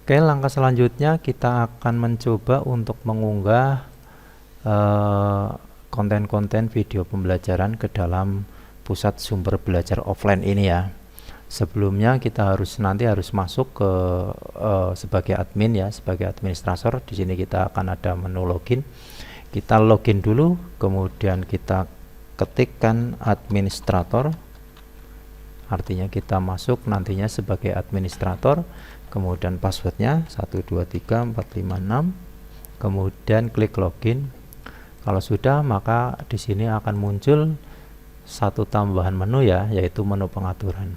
Oke, langkah selanjutnya kita akan mencoba untuk mengunggah konten-konten video pembelajaran ke dalam pusat sumber belajar offline ini ya. Sebelumnya kita nanti harus masuk ke sebagai admin ya, sebagai administrator. Di sini kita akan ada menu login. Kita login dulu, kemudian kita ketikkan administrator. Artinya kita masuk nantinya sebagai administrator. Kemudian passwordnya 123456, kemudian klik login. Kalau sudah, maka di sini akan muncul satu tambahan menu ya, yaitu menu pengaturan.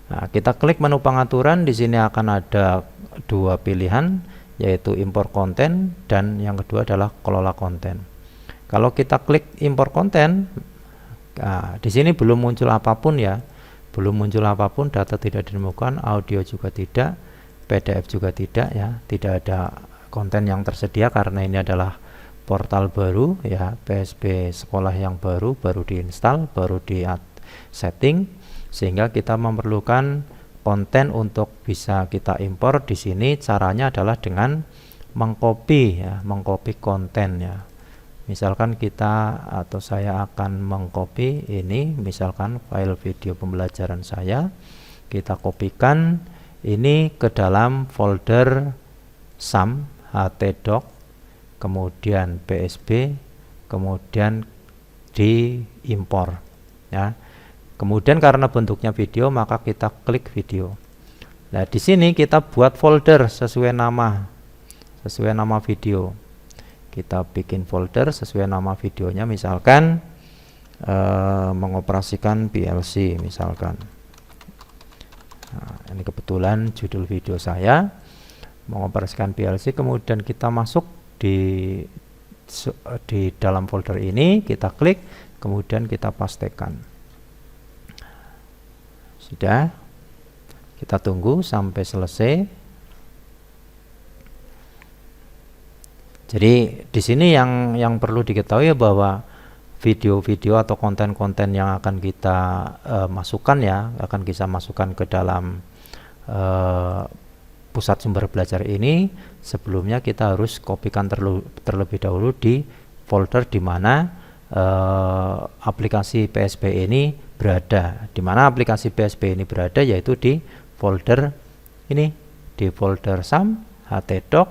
Nah, kita klik menu pengaturan. Di sini akan ada dua pilihan, yaitu impor konten dan yang kedua adalah kelola konten. Kalau kita klik impor konten, nah, di sini belum muncul apapun ya, belum muncul apapun, data tidak ditemukan, audio juga tidak, PDF juga tidak ya, tidak ada konten yang tersedia karena ini adalah portal baru ya, PSB sekolah yang baru diinstal, baru di setting, sehingga kita memerlukan konten untuk bisa kita impor. Di sini caranya adalah dengan mengcopy ya, mengcopy konten ya. Misalkan kita atau saya akan mengcopy ini, misalkan file video pembelajaran saya, kita kopikan ini ke dalam folder SAM, htdoc, kemudian PSB, kemudian diimpor ya. Kemudian karena bentuknya video, maka kita klik video. Nah, di sini kita buat folder sesuai nama video. Kita bikin folder sesuai nama videonya, misalkan mengoperasikan PLC misalkan. Nah, ini kebetulan judul video saya, mengoperasikan PLC. Kemudian kita masuk di dalam folder ini, kita klik, kemudian kita pastekan. Sudah, kita tunggu sampai selesai. Jadi di sini yang perlu diketahui bahwa video-video atau konten-konten yang akan kita masukkan ya, akan kita masukkan ke dalam pusat sumber belajar ini, sebelumnya kita harus kopikan terlebih dahulu di folder di mana aplikasi PSB ini berada. Di mana aplikasi PSB ini berada, yaitu di folder ini, di folder SAM, htdoc,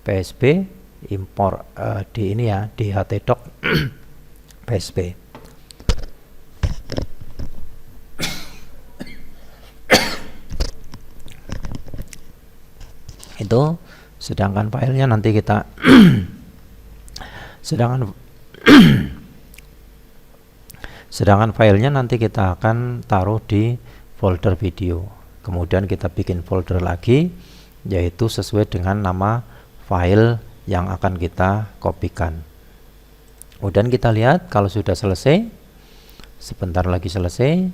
PSB, impor di ini ya, di htdoc PSB. Itu sedangkan filenya nanti kita sedangkan filenya nanti kita akan taruh di folder video. Kemudian kita bikin folder lagi, yaitu sesuai dengan nama file yang akan kita kopikan. Kemudian kita lihat kalau sudah selesai, sebentar lagi selesai.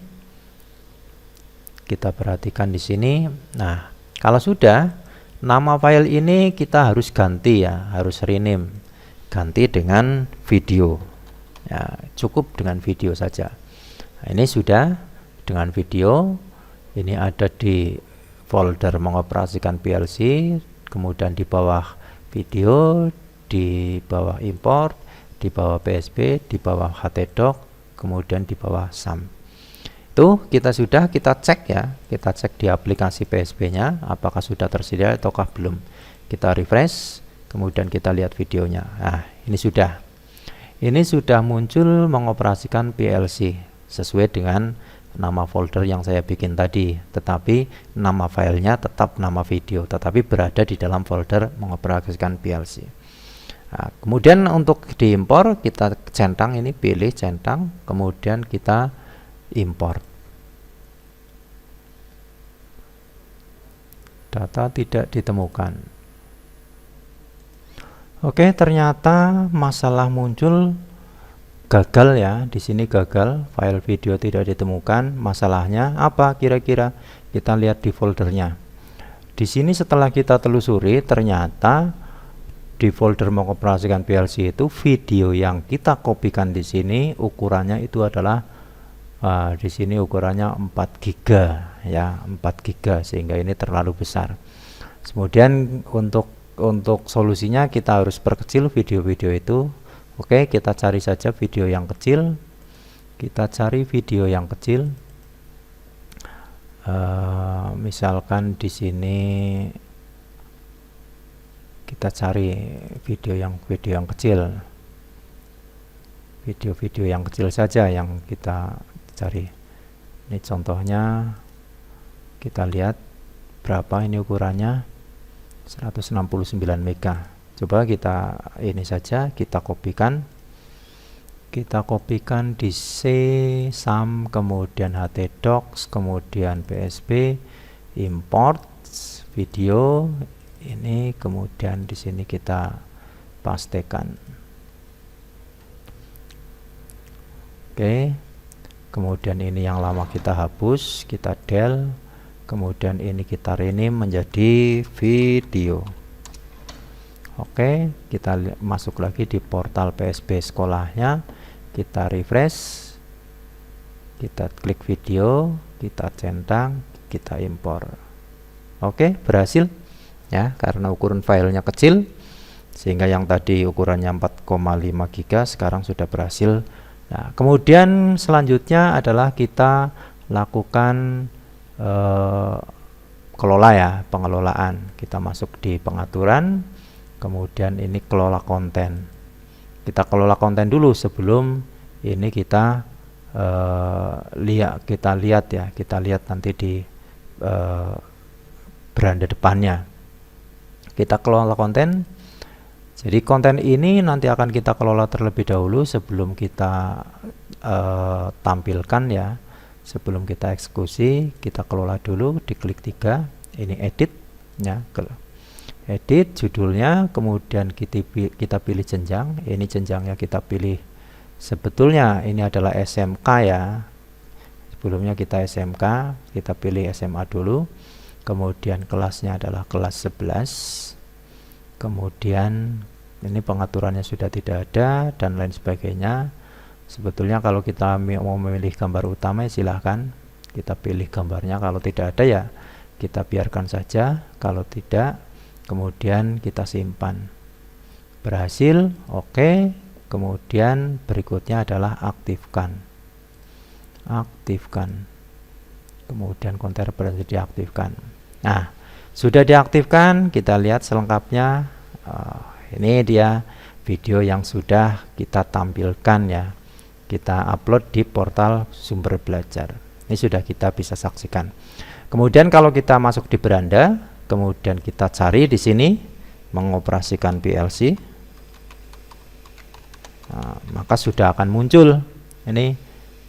Kita perhatikan di sini. Nah, kalau sudah, nama file ini kita harus ganti ya, harus rename, ganti dengan video ya, cukup dengan video saja. Nah, ini sudah dengan video. Ini ada di folder mengoperasikan PLC, kemudian di bawah video, di bawah import, di bawah PSB, di bawah htdoc, kemudian di bawah SAM. Itu kita cek ya, kita cek di aplikasi PSB nya apakah sudah tersedia ataukah belum. Kita refresh, kemudian kita lihat videonya. Nah, ini sudah muncul mengoperasikan PLC sesuai dengan nama folder yang saya bikin tadi, tetapi nama filenya tetap nama video, tetapi berada di dalam folder mengoperasikan PLC. Nah, kemudian untuk diimpor, kita centang ini, pilih centang, kemudian kita import. Data tidak ditemukan. Oke, ternyata masalah muncul, gagal ya. Di sini gagal, file video tidak ditemukan. Masalahnya apa kira-kira? Kita lihat di foldernya. Di sini setelah kita telusuri, ternyata di folder mengoperasikan PLC itu video yang kita kopikan di sini ukurannya itu adalah di sini ukurannya 4 GB ya, 4 GB, sehingga ini terlalu besar. Kemudian untuk solusinya kita harus perkecil video-video itu. Oke, kita cari saja video yang kecil. Kita cari video yang kecil. Misalkan di sini kita cari video yang kecil. Video-video yang kecil saja yang kita cari. Ini contohnya, kita lihat berapa ini ukurannya, 169 mega. Coba kita ini saja, kita kopikan di C, SAM, kemudian htdocs, kemudian PSB, import video ini, kemudian di sini kita pastekan. Oke, kemudian ini yang lama kita hapus, kita del, kemudian ini kita rename menjadi video. Oke, kita masuk lagi di portal PSB sekolahnya, kita refresh, kita klik video, kita centang, kita impor. Oke, berhasil ya, karena ukuran filenya kecil sehingga yang tadi ukurannya 4,5 GB sekarang sudah berhasil. Nah, kemudian selanjutnya adalah kita lakukan kelola ya, pengelolaan. Kita masuk di pengaturan, kemudian ini kelola konten. Kita kelola konten dulu sebelum ini kita lihat nanti di beranda depannya. Kita kelola konten. Jadi konten ini nanti akan kita kelola terlebih dahulu sebelum kita tampilkan ya. Sebelum kita eksekusi, kita kelola dulu, diklik 3, ini edit ya, edit judulnya, kemudian kita pilih jenjang. Ini jenjangnya kita pilih, sebetulnya ini adalah SMK ya. Sebelumnya kita SMK, kita pilih SMA dulu. Kemudian kelasnya adalah kelas 11. Kemudian ini pengaturannya sudah tidak ada dan lain sebagainya. Sebetulnya kalau kita mau memilih gambar utama ya silahkan kita pilih gambarnya, kalau tidak ada ya kita biarkan saja, kalau tidak kemudian kita simpan. Berhasil, oke. Kemudian berikutnya adalah aktifkan. Kemudian konten berhasil diaktifkan. Nah, sudah diaktifkan, kita lihat selengkapnya. Ini dia video yang sudah kita tampilkan ya, kita upload di portal sumber belajar. Ini sudah kita bisa saksikan. Kemudian kalau kita masuk di beranda, kemudian kita cari di sini mengoperasikan PLC, maka sudah akan muncul ini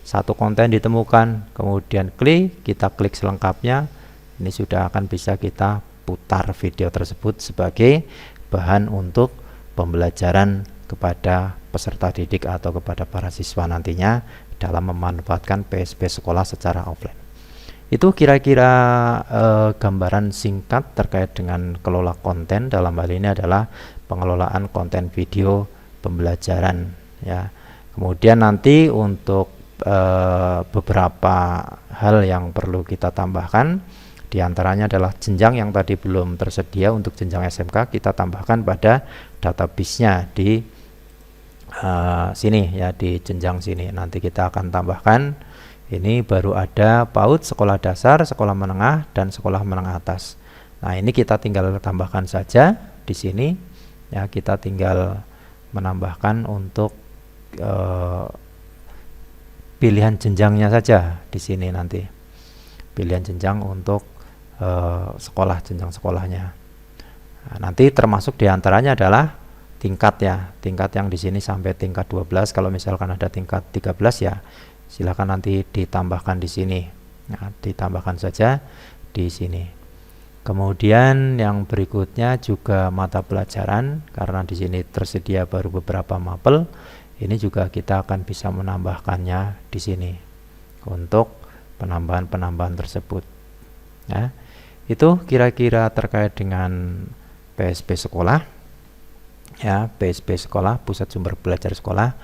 satu konten ditemukan. Kemudian kita klik selengkapnya. Ini sudah akan bisa kita putar video tersebut sebagai bahan untuk pembelajaran kepada peserta didik atau kepada para siswa nantinya dalam memanfaatkan PSB sekolah secara offline. Itu kira-kira gambaran singkat terkait dengan kelola konten. Dalam hal ini adalah pengelolaan konten video pembelajaran ya. Kemudian nanti untuk beberapa hal yang perlu kita tambahkan, diantaranya adalah jenjang yang tadi belum tersedia untuk jenjang SMK, kita tambahkan pada database-nya di sini ya, di jenjang sini. Nanti kita akan tambahkan, ini baru ada PAUD, sekolah dasar, sekolah menengah, dan sekolah menengah atas. Nah, ini kita tinggal tambahkan saja di sini ya, kita tinggal menambahkan untuk pilihan jenjangnya saja di sini, nanti pilihan jenjang untuk sekolah, jenjang sekolahnya. Nah, nanti termasuk diantaranya adalah tingkat ya, tingkat yang di sini sampai tingkat 12. Kalau misalkan ada tingkat 13 ya silakan nanti ditambahkan di sini. Nah, ditambahkan saja di sini. Kemudian yang berikutnya juga mata pelajaran, karena di sini tersedia baru beberapa mapel. Ini juga kita akan bisa menambahkannya di sini untuk penambahan tersebut. Ya, itu kira-kira terkait dengan PSB sekolah. Ya, PSB sekolah, pusat sumber belajar sekolah.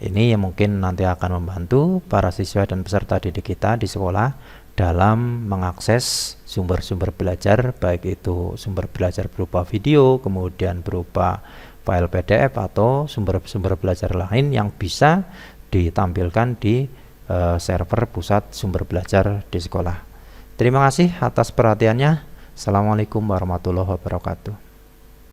Ini yang mungkin nanti akan membantu para siswa dan peserta didik kita di sekolah dalam mengakses sumber-sumber belajar, baik itu sumber belajar berupa video, kemudian berupa file PDF atau sumber-sumber belajar lain yang bisa ditampilkan di server pusat sumber belajar di sekolah. Terima kasih atas perhatiannya. Assalamualaikum warahmatullahi wabarakatuh.